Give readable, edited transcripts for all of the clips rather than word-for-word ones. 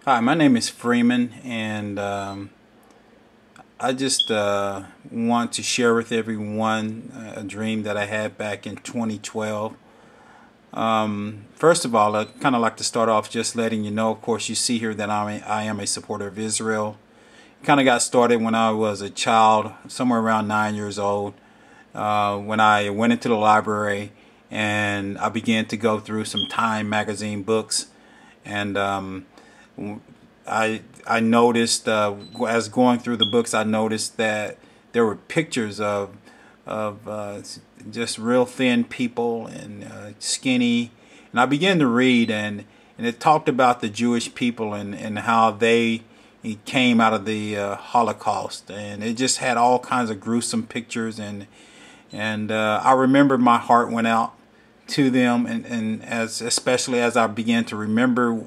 Hi, my name is Freeman, and I just want to share with everyone a dream that I had back in 2012. First of all, I'd kind of like to start off just letting you know, of course, you see here that I am a supporter of Israel. Kind of got started when I was a child, somewhere around 9 years old, when I went into the library and I began to go through some Time magazine books. And I noticed as going through the books, I noticed that there were pictures of just real thin people and skinny, and I began to read, and it talked about the Jewish people and how they came out of the Holocaust, and it just had all kinds of gruesome pictures, and I remember my heart went out to them, and especially as I began to remember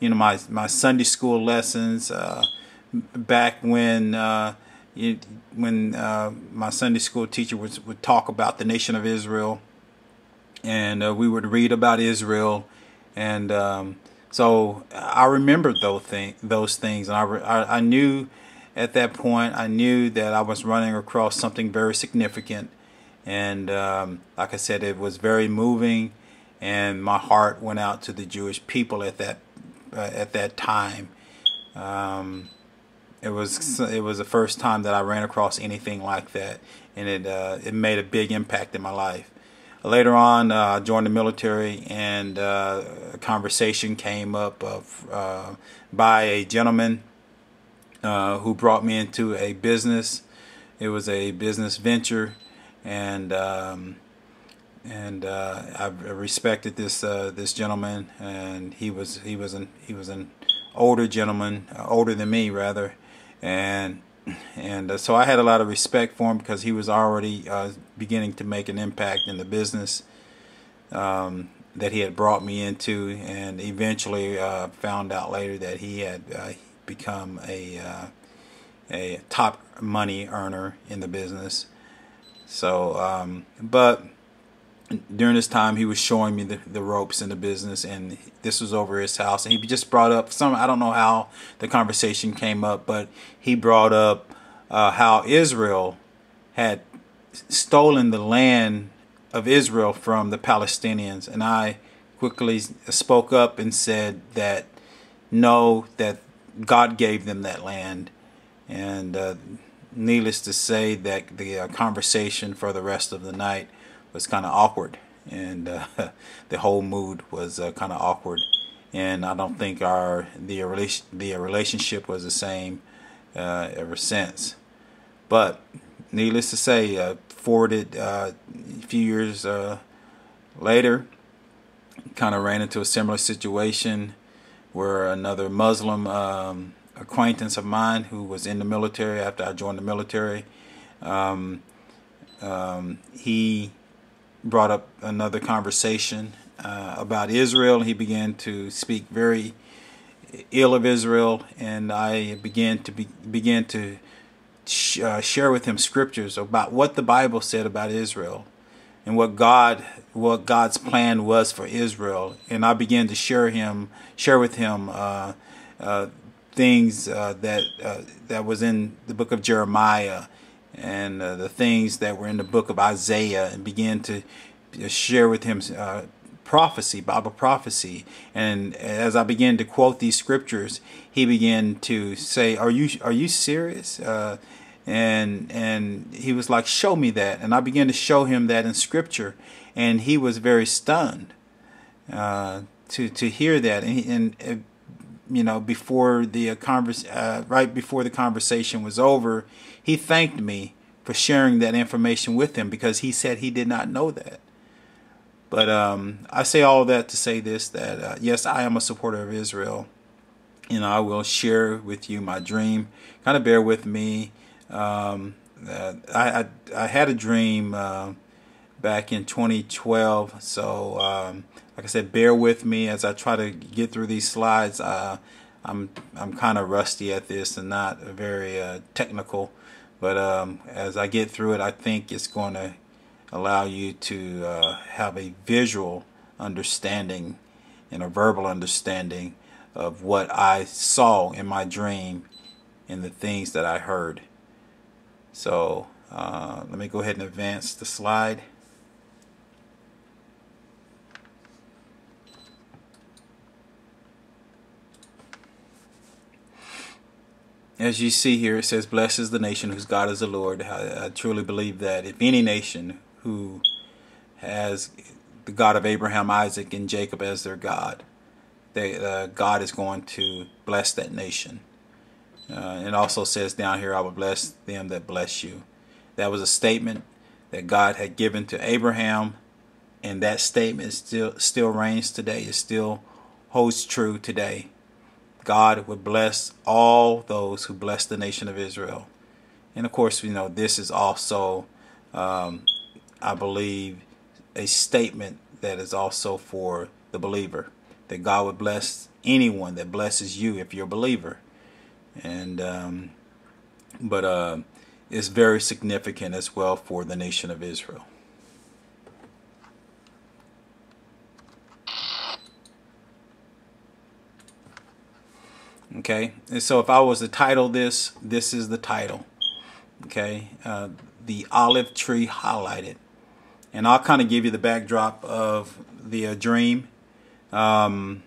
my Sunday school lessons back when my Sunday school teacher would talk about the nation of Israel, and we would read about Israel, and so I remembered those things, and I knew at that point, I knew that I was running across something very significant, and like I said, it was very moving, and my heart went out to the Jewish people at that time. It was the first time that I ran across anything like that, and it made a big impact in my life. Later on, I joined the military, and a conversation came up by a gentleman who brought me into a business. It was a business venture, and I respected this gentleman, and he was an older gentleman, older than me rather, and so I had a lot of respect for him because he was already beginning to make an impact in the business that he had brought me into, and eventually found out later that he had become a top money earner in the business. So, but during this time, he was showing me the ropes in the business, and this was over his house. And he just brought up I don't know how the conversation came up, but he brought up how Israel had stolen the land of Israel from the Palestinians. And I quickly spoke up and said that no, that God gave them that land. And needless to say, that the conversation for the rest of the night was kind of awkward, and the whole mood was kind of awkward, and I don't think the relationship was the same ever since. But needless to say, forwarded a few years later, kind of ran into a similar situation where another Muslim acquaintance of mine who was in the military after I joined the military, he brought up another conversation about Israel. He began to speak very ill of Israel, and I began to share with him scriptures about what the Bible said about Israel and what God's plan was for Israel. And I began to share with him things that was in the book of Jeremiah, and the things that were in the book of Isaiah, and began to share with him Bible prophecy. And as I began to quote these scriptures, he began to say, "Are you serious?" And he was like, "Show me that." And I began to show him that in scripture, and he was very stunned to hear that. And before the right before the conversation was over, he thanked me for sharing that information with him, because he said he did not know that. But I say all that to say this, that yes, I am a supporter of Israel, and I will share with you my dream. Kind of bear with me. I had a dream back in 2012, so like I said, bear with me as I try to get through these slides. I'm kind of rusty at this and not very technical, but as I get through it, I think it's going to allow you to have a visual understanding and a verbal understanding of what I saw in my dream and the things that I heard. So let me go ahead and advance the slide. As you see here, it says, "Blessed is the nation whose God is the Lord." I truly believe that if any nation who has the God of Abraham, Isaac, and Jacob as their God, God is going to bless that nation. It also says down here, "I will bless them that bless you." That was a statement that God had given to Abraham, and that statement still reigns today. It still holds true today. God would bless all those who bless the nation of Israel. And of course, this is also, I believe, a statement that is also for the believer, that God would bless anyone that blesses you if you're a believer. And but it's very significant as well for the nation of Israel. Okay, and so if I was to title this is the title. Okay, the olive tree highlighted. And I'll kind of give you the backdrop of the dream. In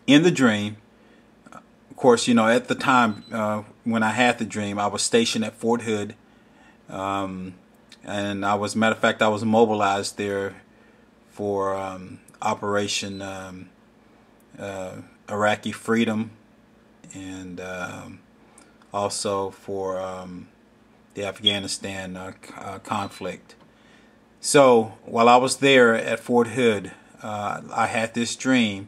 the dream, of course, at the time when I had the dream, I was stationed at Fort Hood. And matter of fact, I was mobilized there for Operation Iraqi Freedom, and also for the Afghanistan conflict. So while I was there at Fort Hood, I had this dream,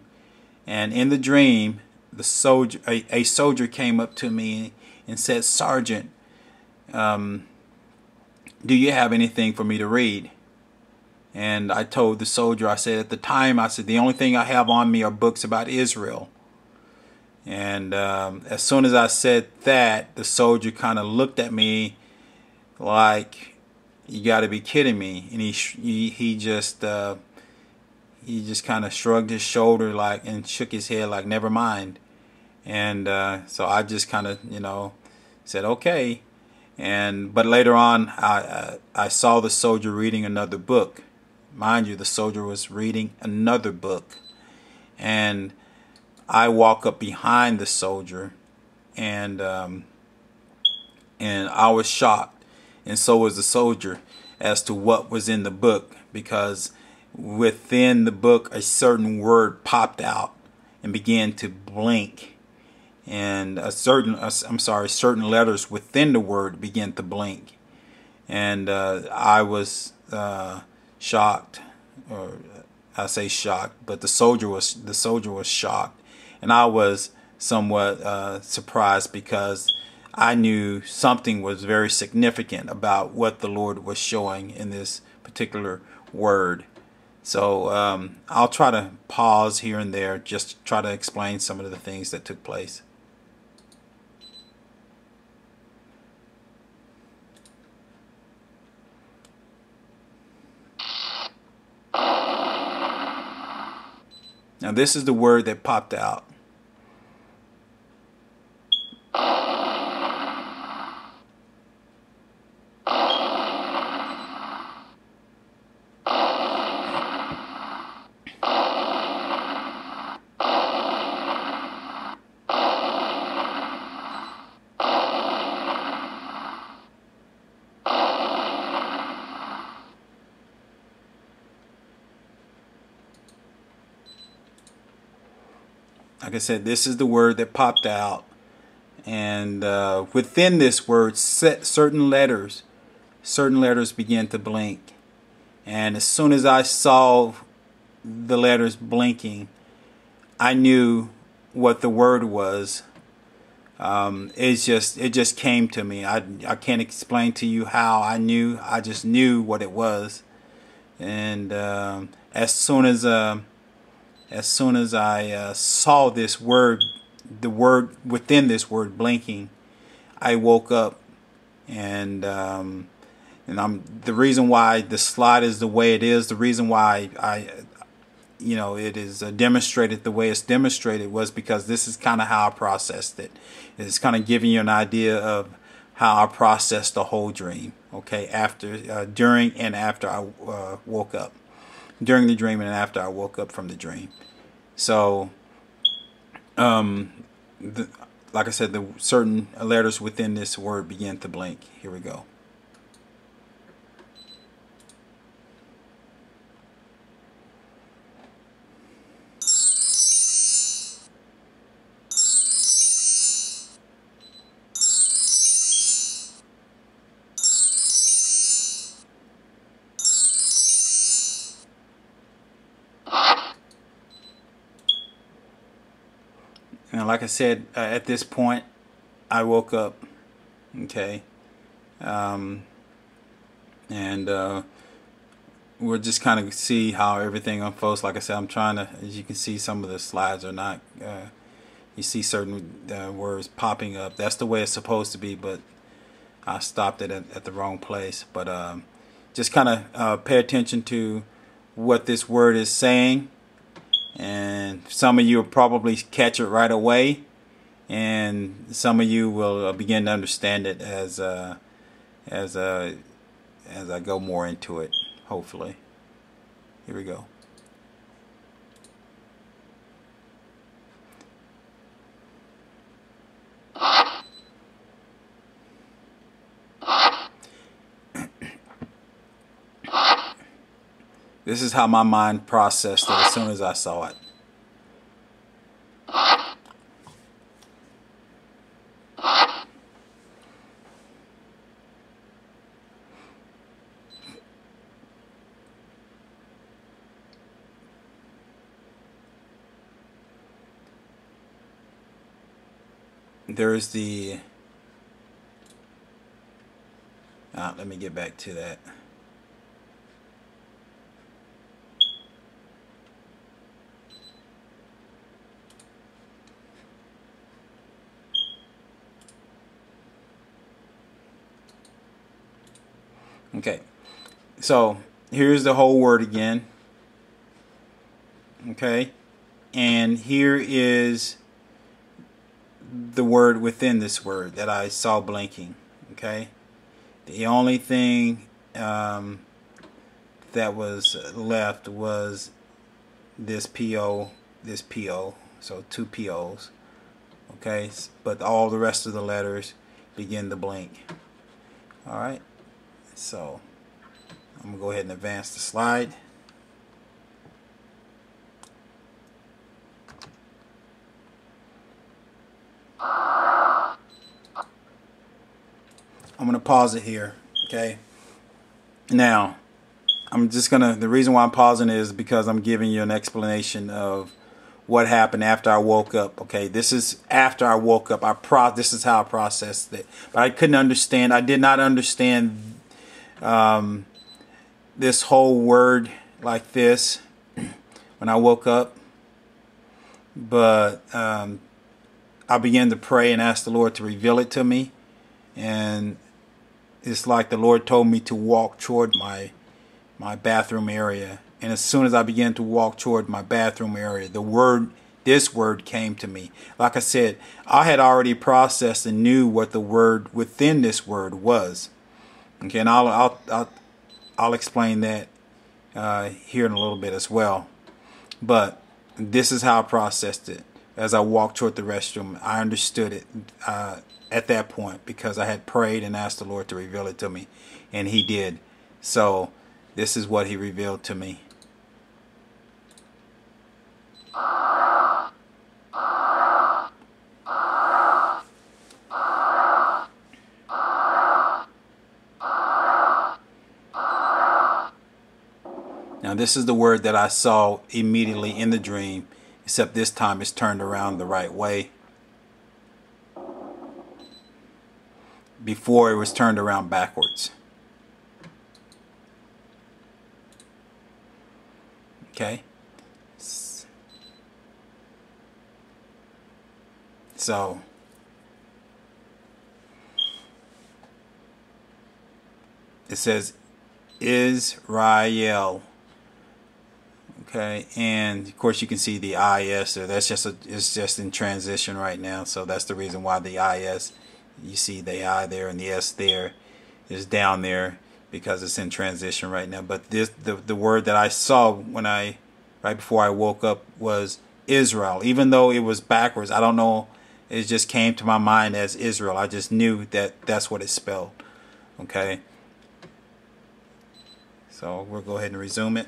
and in the dream, a soldier came up to me and said, "Sergeant, do you have anything for me to read?" And I told the soldier, I said, at the time, I said, the only thing I have on me are books about Israel. And as soon as I said that, the soldier kind of looked at me like, "You got to be kidding me!" And he just kind of shrugged his shoulder and shook his head like, "Never mind." And so I just kind of said okay. But later on, I saw the soldier reading another book. Mind you, the soldier was reading another book, and I walk up behind the soldier, and I was shocked, and so was the soldier, as to what was in the book, because within the book a certain word popped out and began to blink, and certain letters within the word began to blink, and I was shocked, or I say shocked, but the soldier was shocked. And I was somewhat surprised, because I knew something was very significant about what the Lord was showing in this particular word. So I'll try to pause here and there just to try to explain some of the things that took place. Now this is the word that popped out. Like I said, this is the word that popped out, and within this word, certain letters began to blink. And as soon as I saw the letters blinking, I knew what the word was. It just came to me. I can't explain to you how I knew. I just knew what it was. And as soon as I saw this word, the word within this word blinking, I woke up, and the reason why the slide is the way it is, the reason why you know, it is demonstrated the way it's demonstrated was because this is kind of how I processed it. It's kind of giving you an idea of how I processed the whole dream. Okay, after, during, and after I woke up, during the dream and after I woke up from the dream. So, like I said, the certain letters within this word began to blink. Here we go. And like I said, at this point, I woke up. Okay. And we'll just kind of see how everything unfolds. Like I said, I'm trying to, as you can see, some of the slides are not, you see certain words popping up. That's the way it's supposed to be, but I stopped it at the wrong place. But just kind of pay attention to what this word is saying. And some of you will probably catch it right away, and some of you will begin to understand it as I go more into it. Hopefully, here we go. This is how my mind processed it as soon as I saw it. There's the... let me get back to that. Okay, so here's the whole word again. Okay, and here is the word within this word that I saw blinking. Okay, the only thing that was left was this PO, so two POs. Okay, but all the rest of the letters begin to blink. All right. So I'm going to go ahead and advance the slide. I'm going to pause it here. Okay. Now, I'm just going to, the reason why I'm pausing is because I'm giving you an explanation of what happened after I woke up. Okay. This is after I woke up. This is how I processed it. But I couldn't understand. I did not understand this whole word like this when I woke up, but I began to pray and ask the Lord to reveal it to me, and it's like the Lord told me to walk toward my bathroom area, and as soon as I began to walk toward my bathroom area, this word came to me. Like I said, I had already processed and knew what the word within this word was. Okay, and I'll explain that here in a little bit as well. But this is how I processed it. As I walked toward the restroom, I understood it at that point because I had prayed and asked the Lord to reveal it to me, and He did. So this is what He revealed to me. Now this is the word that I saw immediately in the dream, except this time it's turned around the right way. Before it was turned around backwards. Okay. So it says Israel. Okay, and of course you can see the IS there. That's just it's just in transition right now, so that's the reason why the IS, you see the I there and the S there is down there, because it's in transition right now. But the word that I saw when right before I woke up was Israel, even though it was backwards. I don't know, it just came to my mind as Israel. I just knew that that's what it spelled. Okay, so we'll go ahead and resume it.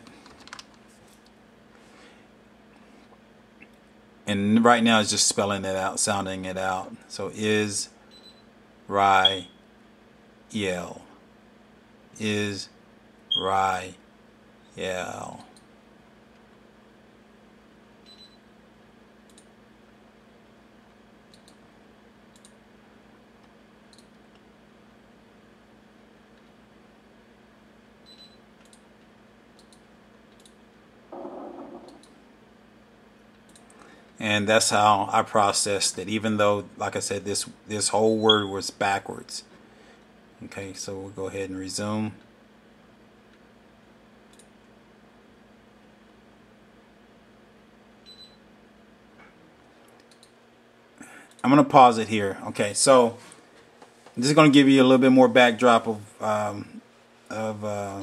And right now it's just spelling it out, sounding it out. So is Rai Yel. Is Rai Yel. And that's how I processed it, even though, like I said, this whole word was backwards. Okay, so we'll go ahead and resume. I'm going to pause it here. Okay, so this is going to give you a little bit more backdrop of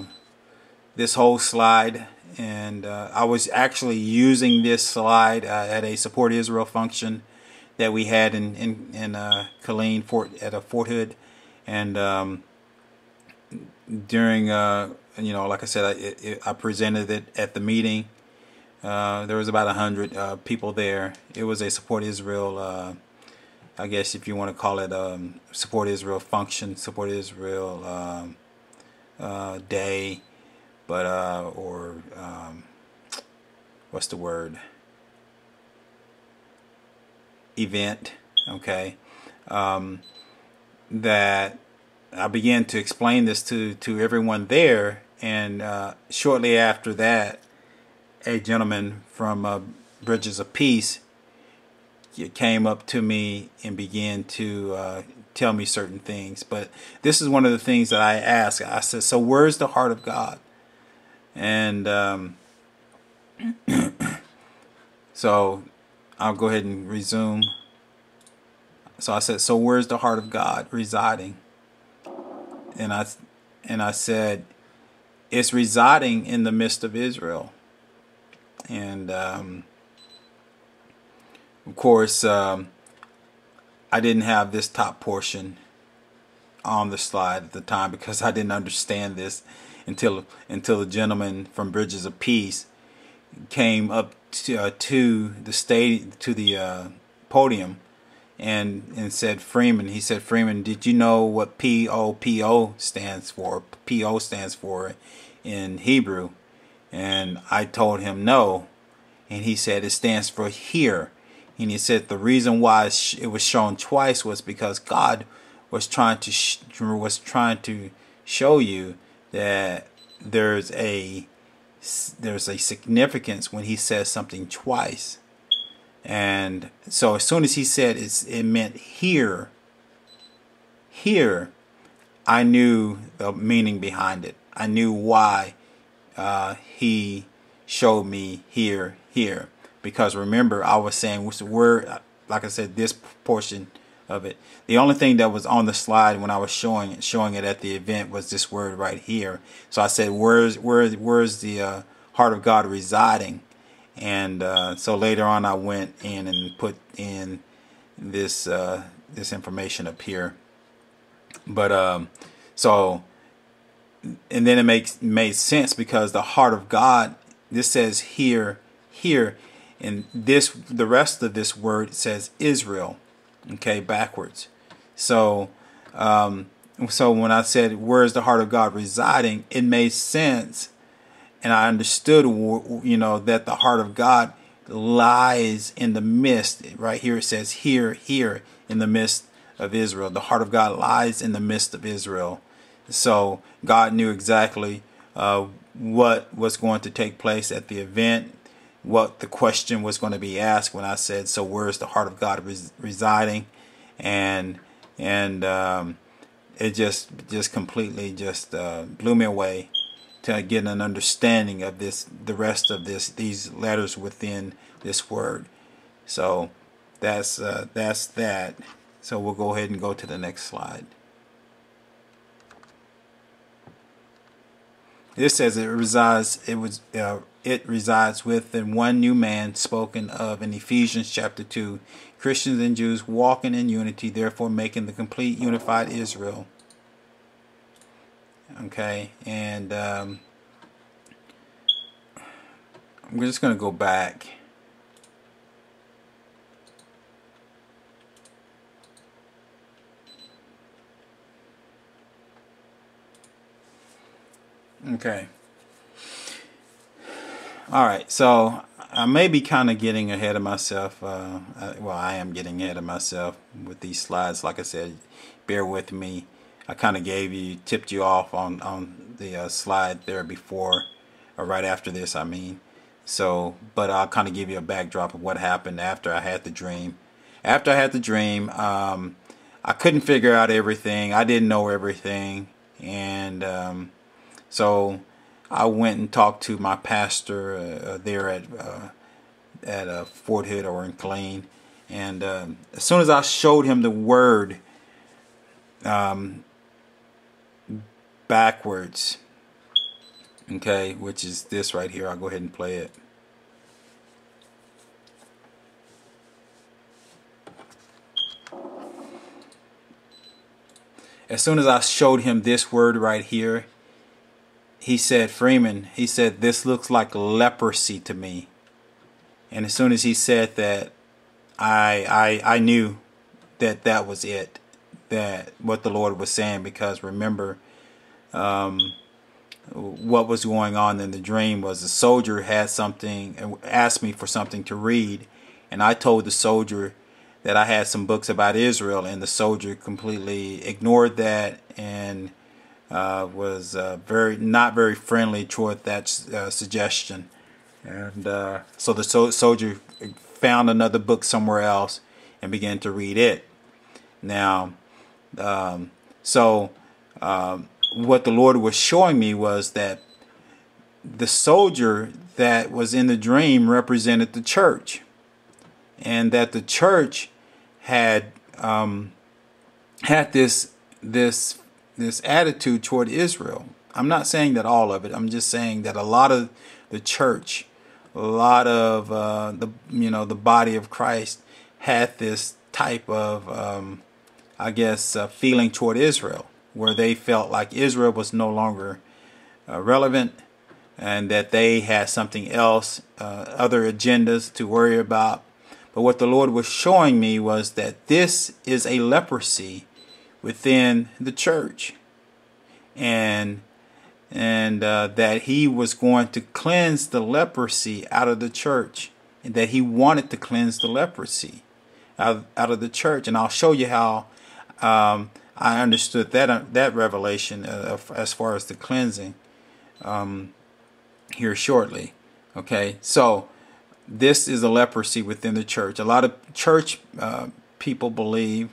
this whole slide. And I was actually using this slide at a Support Israel function that we had in Killeen at Fort Hood, and during like I said, I presented it at the meeting. There was about 100 people there. It was a Support Israel, I guess if you want to call it Support Israel function, Support Israel day. But what's the word? Event. Okay. That I began to explain this to everyone there, and shortly after that, a gentleman from Bridges of Peace came up to me and began to tell me certain things. But this is one of the things that I asked. I said, so where's the heart of God? And so I'll go ahead and resume. So I said, so where's the heart of God residing? And I said, it's residing in the midst of Israel. And of course, I didn't have this top portion on the slide at the time, because I didn't understand this until the gentleman from Bridges of Peace came up to the podium and said, Freeman. He said, Freeman, did you know what PO stands for? PO stands for in Hebrew. And I told him no, and he said it stands for here. And he said the reason why it was shown twice was because God was trying to show you that there's a significance when he says something twice. And so as soon as he said it meant here, I knew the meaning behind it. I knew why he showed me here. Because remember, I was saying where, like I said, this portion of it. The only thing that was on the slide when I was showing it at the event was this word right here. So I said, where's the heart of God residing? And so later on, I went in and put in this information up here. But so, and then it made sense, because the heart of God, this says here, and the rest of this word says Israel. Okay, backwards. So so when I said where is the heart of God residing, it made sense, and I understood that the heart of God lies in the midst. Right here it says here in the midst of Israel. The heart of God lies in the midst of Israel. So God knew exactly what was going to take place at the event, what the question was going to be asked when I said, so where's the heart of God residing? And it just completely blew me away. to get an understanding of this, the rest of these letters within this word. So that's that. So we'll go ahead and go to the next slide. This says it resides within one new man, spoken of in Ephesians chapter 2. Christians and Jews walking in unity, therefore making the complete unified Israel. Okay, and we're just going to go back. Okay. All right. So I may be kind of getting ahead of myself. Well, I am getting ahead of myself with these slides. Like I said, bear with me. I kind of tipped you off on the slide there before, or right after this, I mean. So, but I'll kind of give you a backdrop of what happened after I had the dream. After I had the dream, I couldn't figure out everything. I didn't know everything, and so I went and talked to my pastor there at Fort Hood or in Killeen, and as soon as I showed him the word backwards, okay, which is this right here, I'll go ahead and play it. As soon as I showed him this word right here, he said, Freeman, he said, this looks like leprosy to me. And as soon as he said that, I knew that that was it, that what the Lord was saying, because remember, what was going on in the dream was the soldier had something and asked me for something to read, and I told the soldier that I had some books about Israel, and the soldier completely ignored that and was not very friendly toward that suggestion. And so the soldier found another book somewhere else and began to read it. Now, what the Lord was showing me was that the soldier that was in the dream represented the church, and that the church had this attitude toward Israel. I'm not saying that all of it. I'm just saying that a lot of the church, a lot of the body of Christ had this type of feeling toward Israel, where they felt like Israel was no longer relevant, and that they had something else, other agendas to worry about. But what the Lord was showing me was that this is a leprosy within the church, and that He was going to cleanse the leprosy out of the church, and that He wanted to cleanse the leprosy out of the church. And I'll show you how I understood that revelation as far as the cleansing here shortly. Okay, so this is a leprosy within the church. A lot of church people believe,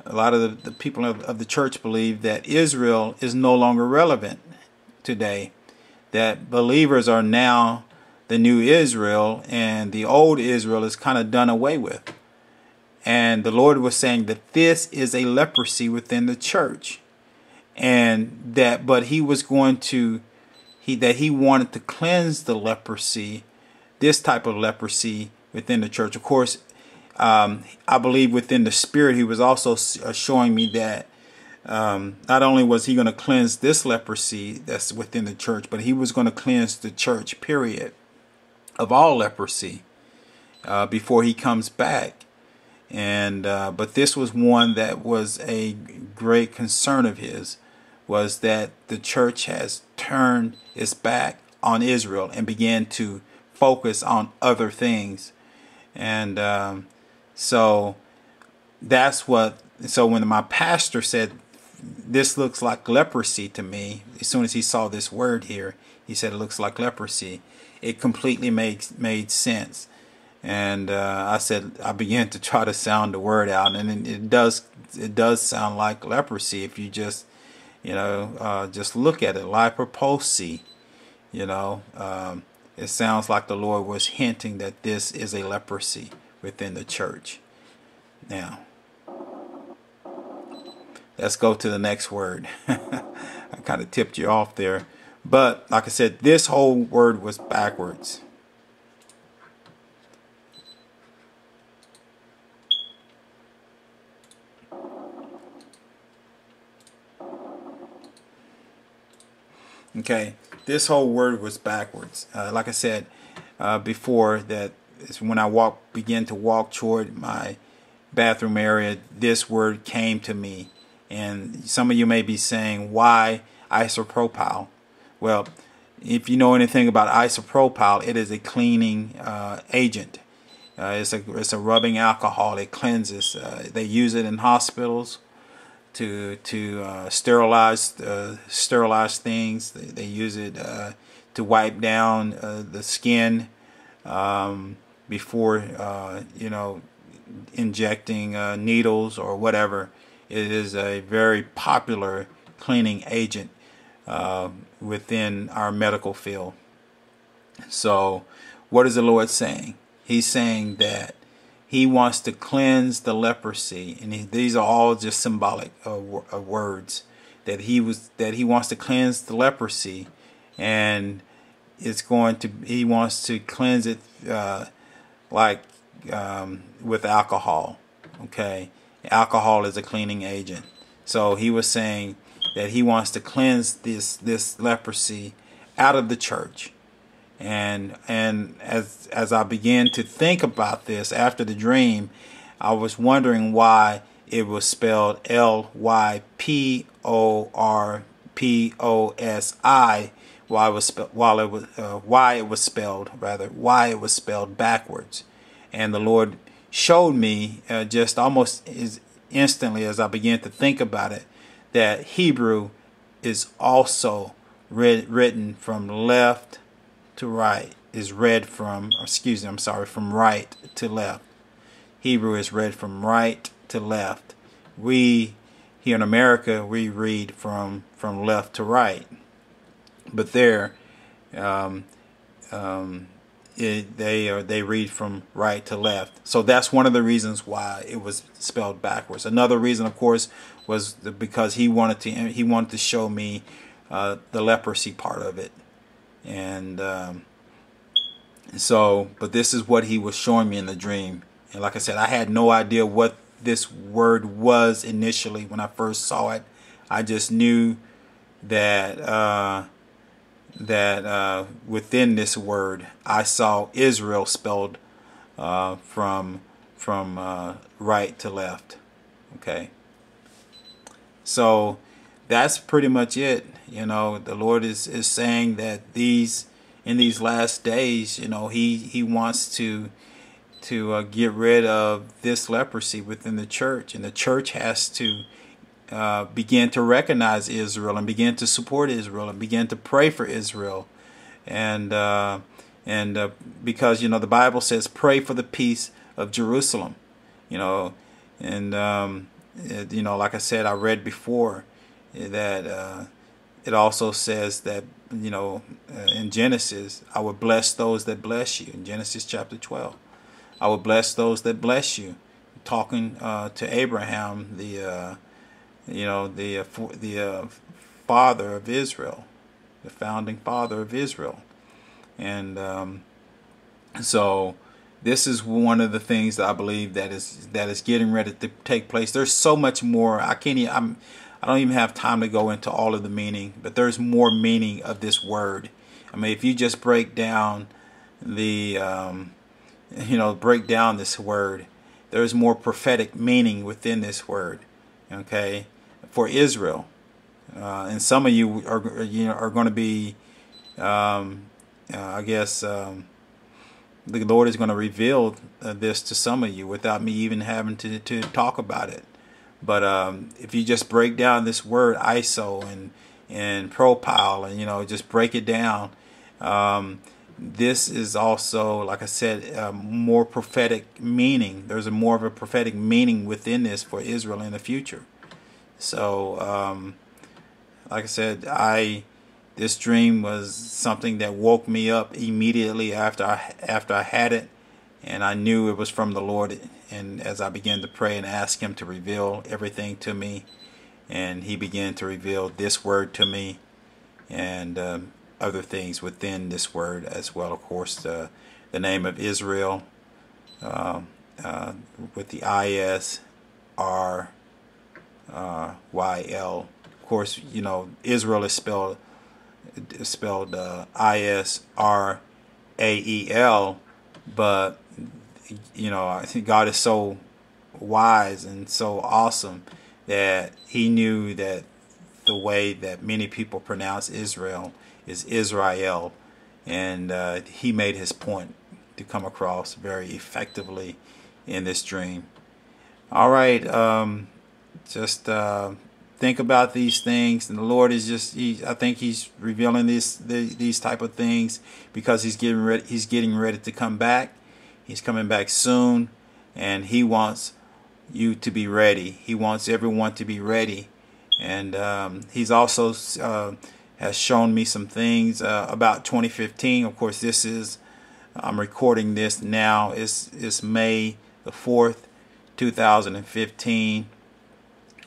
a lot of the people of the church believe that Israel is no longer relevant today, that believers are now the new Israel, and the old Israel is kind of done away with. And the Lord was saying that this is a leprosy within the church, and that, but He was going to, He wanted to cleanse the leprosy, this type of leprosy within the church. Of course, I believe within the Spirit, He was also showing me that not only was He going to cleanse this leprosy that's within the church, but He was going to cleanse the church, period, of all leprosy before He comes back. And but this was one that was a great concern of His, was that the church has turned its back on Israel and began to focus on other things. And so that's what, so when my pastor said, this looks like leprosy to me, as soon as he saw this word here, he said it looks like leprosy, it completely made sense. And I began to try to sound the word out, and it does sound like leprosy if you just Just look at it. Lipoprosi. It sounds like the Lord was hinting that this is a leprosy within the church. Now, let's go to the next word. I kind of tipped you off there. But like I said, this whole word was backwards. Okay, this whole word was backwards. Like I said before, that is when I began to walk toward my bathroom area, this word came to me. And some of you may be saying, why isopropyl? Well, if you know anything about isopropyl, it is a cleaning agent. It's a rubbing alcohol. It cleanses. They use it in hospitals to sterilize things. They use it to wipe down the skin before injecting needles or whatever. It is a very popular cleaning agent within our medical field. So what is the Lord saying? He's saying that He wants to cleanse the leprosy, and these are all just symbolic of words. That He wants to cleanse the leprosy, and He wants to cleanse it with alcohol. Okay, alcohol is a cleaning agent. So He was saying that He wants to cleanse this leprosy out of the church. And as I began to think about this after the dream, I was wondering why it was spelled Lyporposi, why it was spelled backwards. And the Lord showed me just almost as instantly as I began to think about it, that Hebrew is also written from left to right, from right to left. Hebrew is read from right to left. We here in America, we read from left to right, but there they read from right to left. So that's one of the reasons why it was spelled backwards. Another reason, of course, was because he wanted to show me the leprosy part of it. And but this is what He was showing me in the dream. And like I said, I had no idea what this word was initially when I first saw it. I just knew that within this word, I saw Israel spelled from right to left. Okay, so that's pretty much it. The Lord is saying that in these last days, He wants to get rid of this leprosy within the church, and the church has to begin to recognize Israel and begin to support Israel and begin to pray for Israel, and because the Bible says pray for the peace of Jerusalem, and like I said, I read before that it also says that in Genesis, I will bless those that bless you. In Genesis chapter 12, I will bless those that bless you. Talking to Abraham, the father of Israel, the founding father of Israel, and so this is one of the things that I believe that is getting ready to take place. There's so much more. I don't even have time to go into all of the meaning, but there's more meaning of this word. I mean, if you just break down break down this word, there's more prophetic meaning within this word. Okay, for Israel, and some of you are going to be, I guess, the Lord is going to reveal this to some of you without me even having to talk about it. But if you just break down this word iso and propyl, and just break it down, this is also, like I said, more prophetic meaning. There's more of a prophetic meaning within this for Israel in the future. So like I said, this dream was something that woke me up immediately after I had it, and I knew it was from the Lord. And as I began to pray and ask Him to reveal everything to me, and He began to reveal this word to me, and other things within this word as well. Of course, the name of Israel, with the ISRYL. Of course, you know, Israel is spelled ISRAEL, but you know, I think God is so wise and so awesome that He knew that the way that many people pronounce Israel is Israel, and He made His point to come across very effectively in this dream. All right, just think about these things, and the Lord is I think He's revealing these type of things because He's getting ready to come back. He's coming back soon, and He wants you to be ready. He wants everyone to be ready, and He's also has shown me some things about 2015. Of course, I'm recording this now. It's May the 4th, 2015,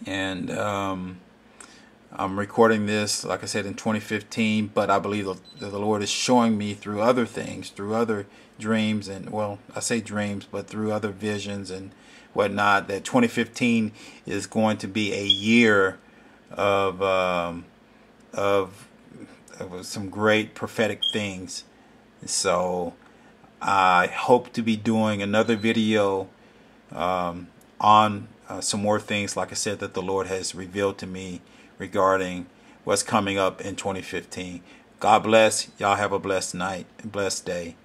and I'm recording this, like I said, in 2015, but I believe the Lord is showing me through other things, through other dreams, and, well, I say dreams, but through other visions and whatnot, that 2015 is going to be a year of some great prophetic things. So I hope to be doing another video on some more things, like I said, that the Lord has revealed to me regarding what's coming up in 2015. God bless. Y'all have a blessed night, blessed day.